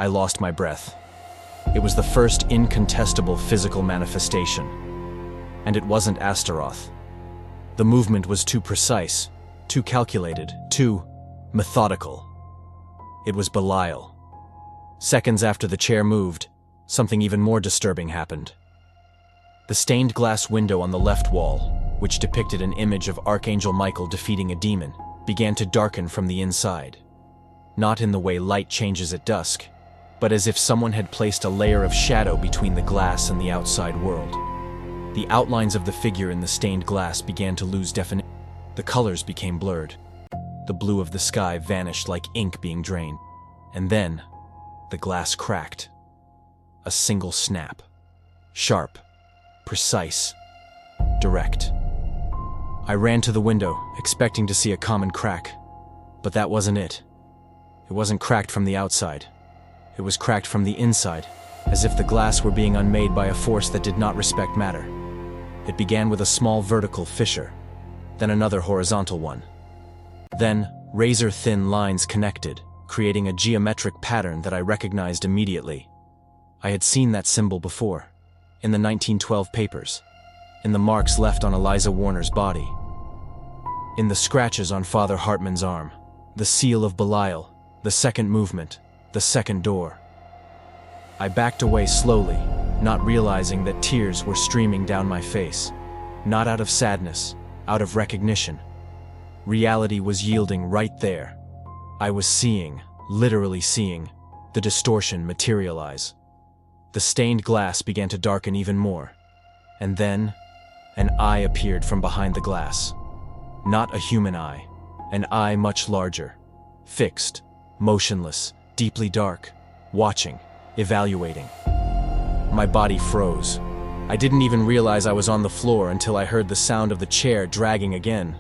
I lost my breath. It was the first incontestable physical manifestation. And it wasn't Astaroth. The movement was too precise, too calculated, too methodical. It was Belial. Seconds after the chair moved, something even more disturbing happened. The stained glass window on the left wall, which depicted an image of Archangel Michael defeating a demon, began to darken from the inside. Not in the way light changes at dusk, but as if someone had placed a layer of shadow between the glass and the outside world. The outlines of the figure in the stained glass began to lose definition. The colors became blurred. The blue of the sky vanished like ink being drained. And then, the glass cracked. A single snap. Sharp, precise, direct. I ran to the window, expecting to see a common crack. But that wasn't it. It wasn't cracked from the outside. It was cracked from the inside, as if the glass were being unmade by a force that did not respect matter. It began with a small vertical fissure, then another horizontal one. Then, razor-thin lines connected, creating a geometric pattern that I recognized immediately. I had seen that symbol before, in the 1912 papers, in the marks left on Eliza Warner's body, in the scratches on Father Hartman's arm, the seal of Belial, the second movement, the second door. I backed away slowly, not realizing that tears were streaming down my face, not out of sadness, out of recognition. Reality was yielding right there. I was seeing, literally seeing, the distortion materialize. The stained glass began to darken even more, and then an eye appeared from behind the glass. Not a human eye, an eye much larger, fixed, motionless, deeply dark, watching, evaluating. My body froze. I didn't even realize I was on the floor until I heard the sound of the chair dragging again,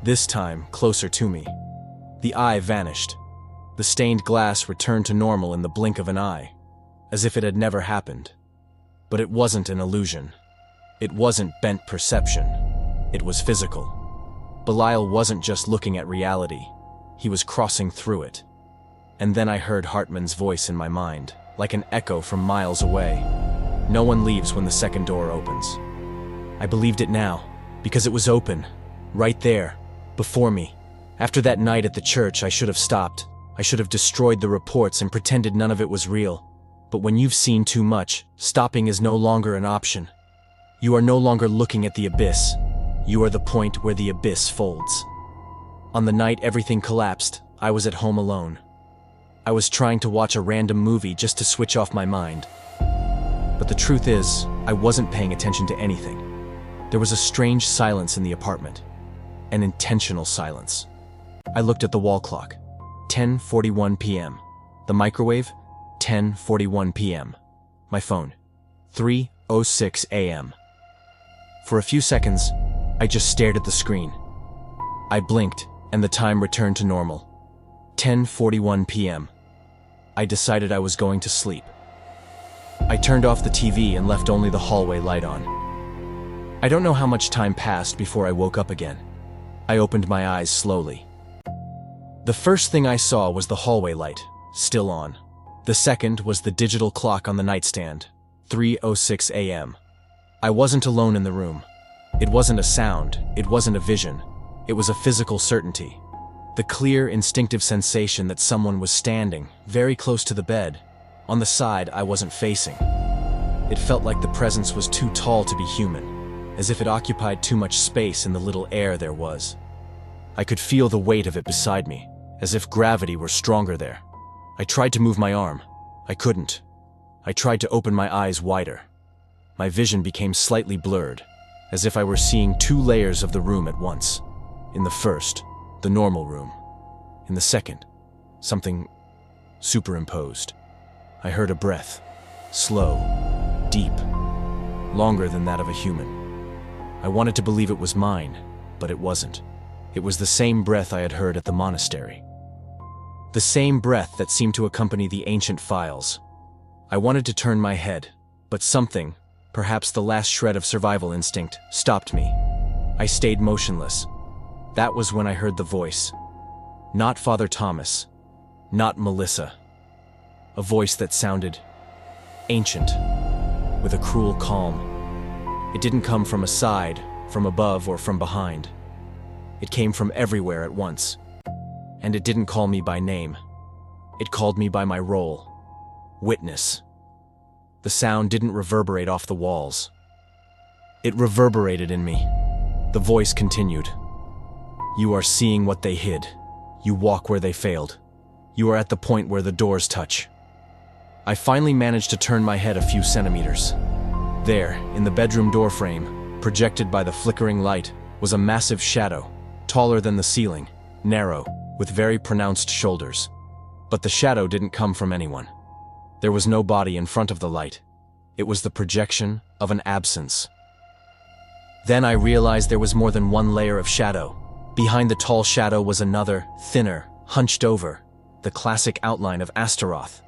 this time closer to me. The eye vanished. The stained glass returned to normal in the blink of an eye, as if it had never happened. But it wasn't an illusion. It wasn't bent perception. It was physical. Belial wasn't just looking at reality. He was crossing through it. And then I heard Hartman's voice in my mind, like an echo from miles away. No one leaves when the second door opens. I believed it now, because it was open, right there, before me. After that night at the church, I should have stopped. I should have destroyed the reports and pretended none of it was real. But when you've seen too much, stopping is no longer an option. You are no longer looking at the abyss. You are the point where the abyss folds. On the night everything collapsed, I was at home alone. I was trying to watch a random movie just to switch off my mind. But the truth is, I wasn't paying attention to anything. There was a strange silence in the apartment. An intentional silence. I looked at the wall clock. 10:41 p.m. The microwave, 10:41 p.m. My phone, 3:06 a.m. For a few seconds, I just stared at the screen. I blinked, and the time returned to normal. 10:41 p.m. I decided I was going to sleep. I turned off the TV and left only the hallway light on. I don't know how much time passed before I woke up again. I opened my eyes slowly. The first thing I saw was the hallway light, still on. The second was the digital clock on the nightstand, 3:06 a.m. I wasn't alone in the room. It wasn't a sound, it wasn't a vision. It was a physical certainty. The clear, instinctive sensation that someone was standing, very close to the bed, on the side I wasn't facing. It felt like the presence was too tall to be human, as if it occupied too much space in the little air there was. I could feel the weight of it beside me, as if gravity were stronger there. I tried to move my arm. I couldn't. I tried to open my eyes wider. My vision became slightly blurred, as if I were seeing two layers of the room at once. In the first, the normal room. In the second, something superimposed. I heard a breath, slow, deep, longer than that of a human. I wanted to believe it was mine, but it wasn't. It was the same breath I had heard at the monastery. The same breath that seemed to accompany the ancient files. I wanted to turn my head, but something, perhaps the last shred of survival instinct, stopped me. I stayed motionless. That was when I heard the voice. Not Father Thomas. Not Melissa. a voice that sounded ancient, with a cruel calm. It didn't come from a side, from above, or from behind. It came from everywhere at once. And it didn't call me by name. It called me by my role. Witness. The sound didn't reverberate off the walls. It reverberated in me. The voice continued. You are seeing what they hid. You walk where they failed. You are at the point where the doors touch. I finally managed to turn my head a few centimeters. There, in the bedroom doorframe, projected by the flickering light, was a massive shadow, taller than the ceiling, narrow, with very pronounced shoulders. But the shadow didn't come from anyone. There was no body in front of the light. It was the projection of an absence. Then I realized there was more than one layer of shadow. Behind the tall shadow was another, thinner, hunched over, the classic outline of Astaroth.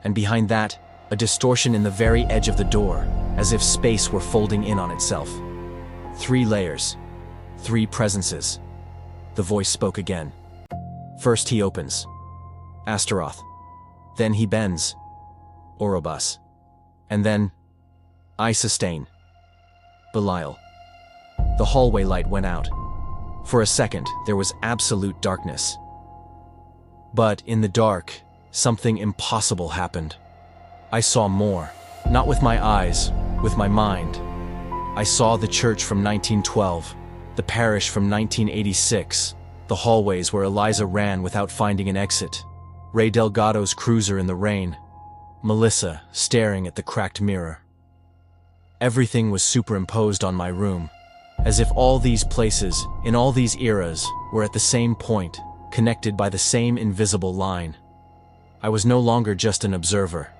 And behind that, a distortion in the very edge of the door, as if space were folding in on itself. 3 layers. 3 presences. The voice spoke again. First he opens. Astaroth. Then he bends. Orobus. And then, I sustain. Belial. The hallway light went out. For a second, there was absolute darkness. But in the dark, something impossible happened. I saw more, not with my eyes, with my mind. I saw the church from 1912, the parish from 1986, the hallways where Eliza ran without finding an exit, Ray Delgado's cruiser in the rain, Melissa staring at the cracked mirror. Everything was superimposed on my room, as if all these places, in all these eras, were at the same point, connected by the same invisible line. I was no longer just an observer.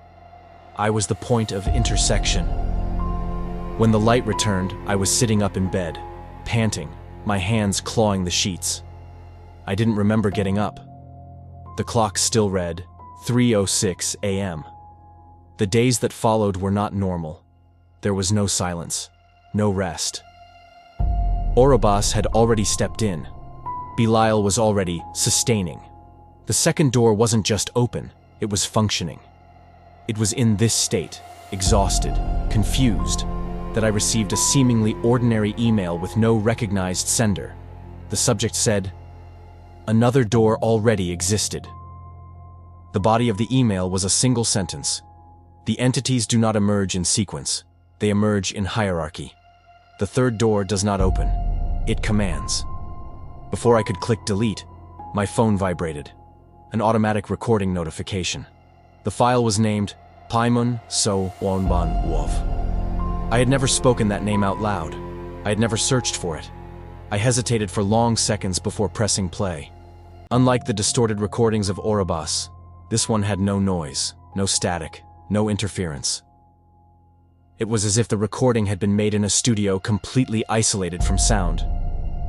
I was the point of intersection. When the light returned, I was sitting up in bed, panting, my hands clawing the sheets. I didn't remember getting up. The clock still read 3:06 a.m. The days that followed were not normal. There was no silence, no rest. Orobas had already stepped in. Belial was already sustaining. The second door wasn't just open, it was functioning. It was in this state, exhausted, confused, that I received a seemingly ordinary email with no recognized sender. The subject said, "Another door already existed." The body of the email was a single sentence. The entities do not emerge in sequence. They emerge in hierarchy. The third door does not open. It commands. Before I could click delete, my phone vibrated. An automatic recording notification. The file was named Paimon So Wonban Wov. I had never spoken that name out loud. I had never searched for it. I hesitated for long seconds before pressing play. Unlike the distorted recordings of Orobas, this one had no noise, no static, no interference. It was as if the recording had been made in a studio completely isolated from sound.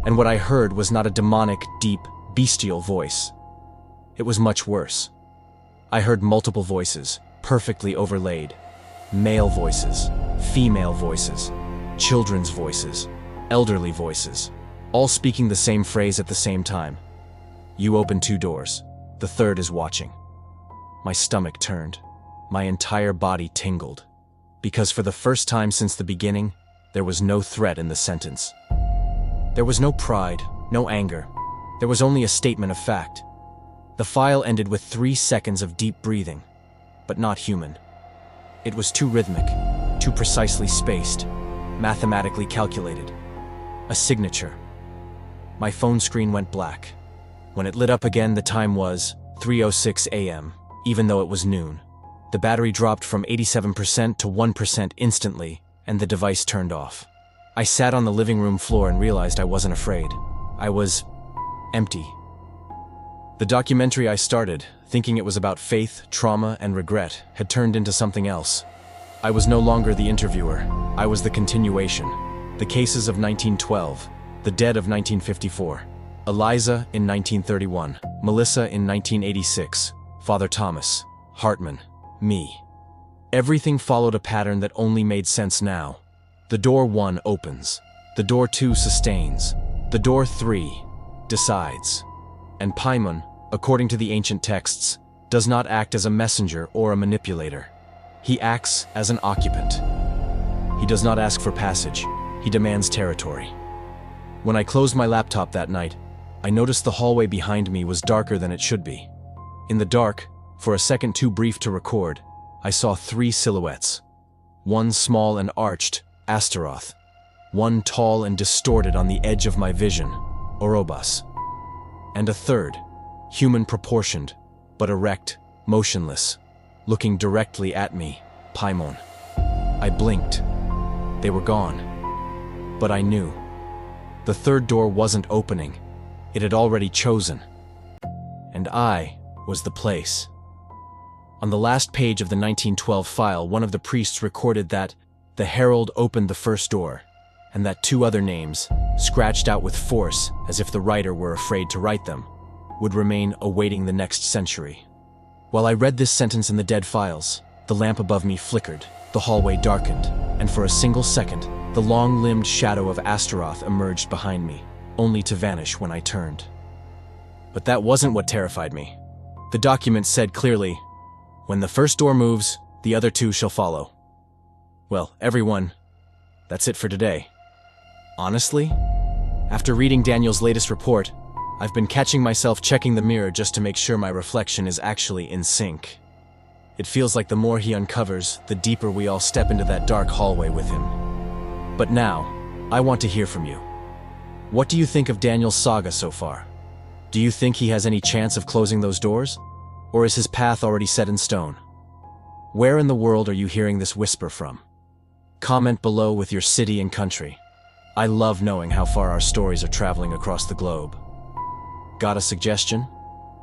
And what I heard was not a demonic, deep, bestial voice. It was much worse. I heard multiple voices, perfectly overlaid. Male voices, female voices, children's voices, elderly voices, all speaking the same phrase at the same time. You open 2 doors. The third is watching. My stomach turned. My entire body tingled. Because for the first time since the beginning, there was no threat in the sentence. There was no pride, no anger. There was only a statement of fact. The file ended with 3 seconds of deep breathing, but not human. It was too rhythmic, too precisely spaced, mathematically calculated. A signature. My phone screen went black. When it lit up again, the time was 3:06 a.m., even though it was noon. The battery dropped from 87% to 1% instantly, and the device turned off. I sat on the living room floor and realized I wasn't afraid. I was empty. The documentary I started, thinking it was about faith, trauma, and regret, had turned into something else. I was no longer the interviewer. I was the continuation. The cases of 1912, the dead of 1954, Eliza in 1931, Melissa in 1986, Father Thomas, Hartman, me. Everything followed a pattern that only made sense now. The door 1 opens. The door 2 sustains. The door 3 decides. And Paimon, according to the ancient texts, does not act as a messenger or a manipulator. He acts as an occupant. He does not ask for passage. He demands territory. When I closed my laptop that night, I noticed the hallway behind me was darker than it should be. In the dark, for a second too brief to record, I saw 3 silhouettes. One small and arched, Astaroth. One tall and distorted on the edge of my vision, Orobas. And a third, human proportioned, but erect, motionless, looking directly at me, Paimon. I blinked. They were gone. But I knew. The third door wasn't opening. It had already chosen. And I was the place. On the last page of the 1912 file, one of the priests recorded that the herald opened the first door, and that 2 other names, scratched out with force as if the writer were afraid to write them, would remain awaiting the next century. While I read this sentence in the dead files, the lamp above me flickered, the hallway darkened, and for a single second, the long-limbed shadow of Astaroth emerged behind me, only to vanish when I turned. But that wasn't what terrified me. The document said clearly, "When the first door moves, the other 2 shall follow." Well, everyone, that's it for today. Honestly, after reading Daniel's latest report, I've been catching myself checking the mirror just to make sure my reflection is actually in sync. It feels like the more he uncovers, the deeper we all step into that dark hallway with him. But now, I want to hear from you. What do you think of Daniel's saga so far? Do you think he has any chance of closing those doors? Or is his path already set in stone? Where in the world are you hearing this whisper from? Comment below with your city and country. I love knowing how far our stories are traveling across the globe. Got a suggestion?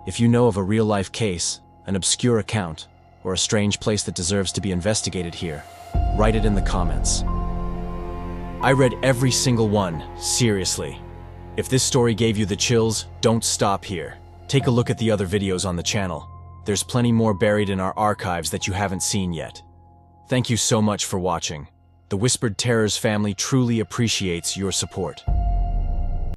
If you know of a real-life case, an obscure account, or a strange place that deserves to be investigated here, write it in the comments. I read every single one, seriously. If this story gave you the chills, don't stop here. Take a look at the other videos on the channel. There's plenty more buried in our archives that you haven't seen yet. Thank you so much for watching. The Whispered Terrors family truly appreciates your support.